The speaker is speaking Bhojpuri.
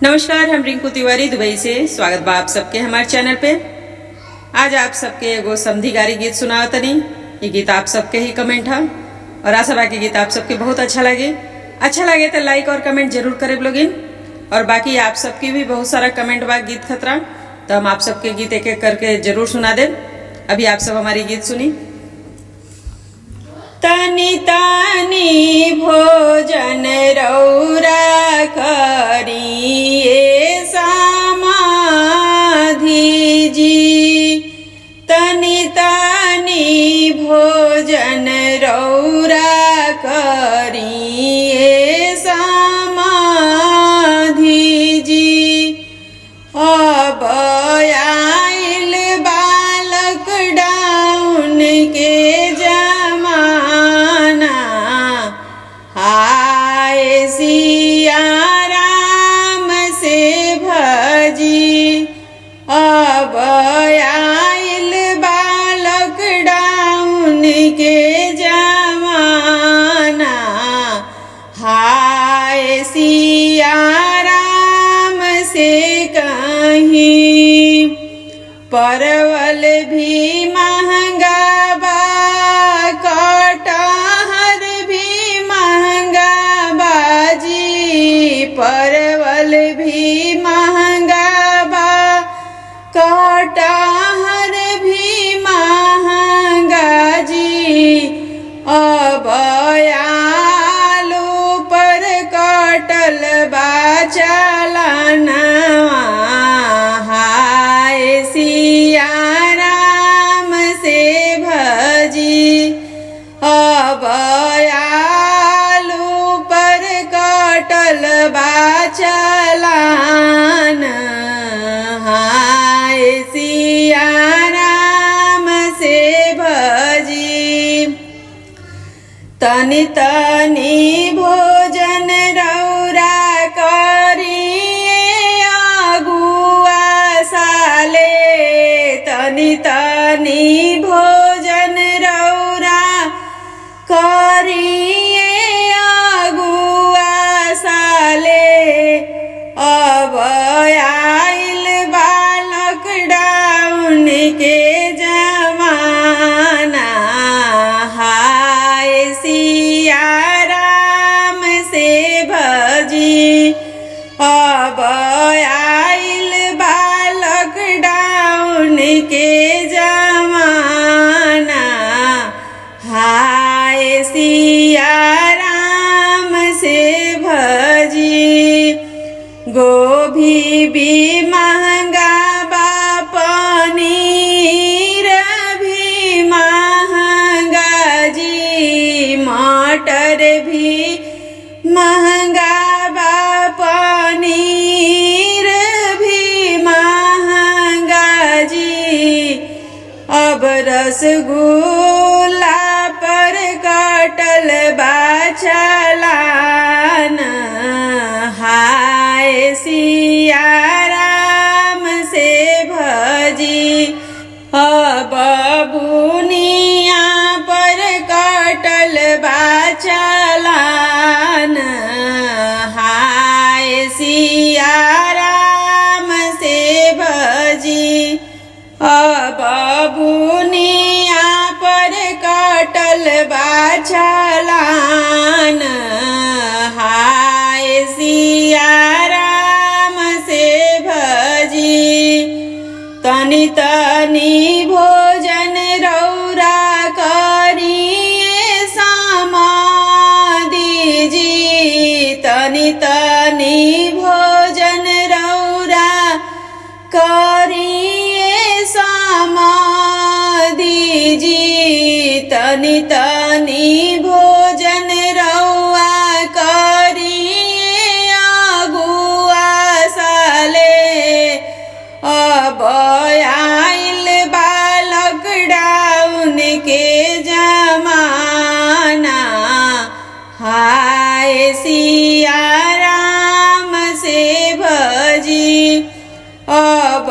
नमस्कार, हम रिंकू तिवारी दुबई से स्वागत बा आप सबके हमारे चैनल पे। आज आप सबके एगो समधिगारी गीत सुनाव तनी। ये गीत आप सबके ही कमेंट है और आशा बा कि गीत आप सबके बहुत अच्छा लगे तो लाइक और कमेंट जरूर करे लोगिन। और बाकी आप सबकी भी बहुत सारा कमेंट बा गीत खतरा, तो हम आप सबके गीत एक एक करके जरूर सुना दे। अभी आप सब हमारी गीत सुनी। तनी तनी भोजन रौरा करिए समाधि जी, तनी तनी भोजन रौरा करिए समाधि जी। अब आइल बालक डाउन के सिया राम से भजी। अब आइल बालक डाउन के जमाना, हाय सिया राम से कहीं। परवल भी महंगा बा, कटहर भी महंगा बाजी। परवल भी महंगा बा, कटहर भी महंगा जी। अब आलू पर कटल बा चालाना, हाय सिया राम से भजी। अब आलू पर कटल बा चालान, हाय सिया राम से भजी। तनी तनी भोजन रौरा करिए अगुआ साले, तनी तनी भोजन रौरा करिए अगुआ साले। अब आइल बालक डाउन के जमाना, हाय सिया राम से भजी। अब आइल बालक डाउन के जमाना, हाय सिया राम से भजी। गोभी भी महंगा बा, पनीर भी महंगा जी। मटर भी महंगा बा, पनीर भी महंगा जी। अब रसगुल्ला पर कटल बा चालान, हाय सिया राम से भजी। अब बुनिया पर कटल बा चालान, हाय सिया राम से भजी। अब बुनिया पर कटल बा चालान, हाय सिया राम से भजी। तनी तनी भोजन रौरा करिए समाधि जी, तनी तनी भोजन रौरा करिए समाधि जी। तनी तनी भोजन रौआ करिए अगुआ साले। अब आइल बालक डाउन के जमाना, हाय सिया राम से भजी। अब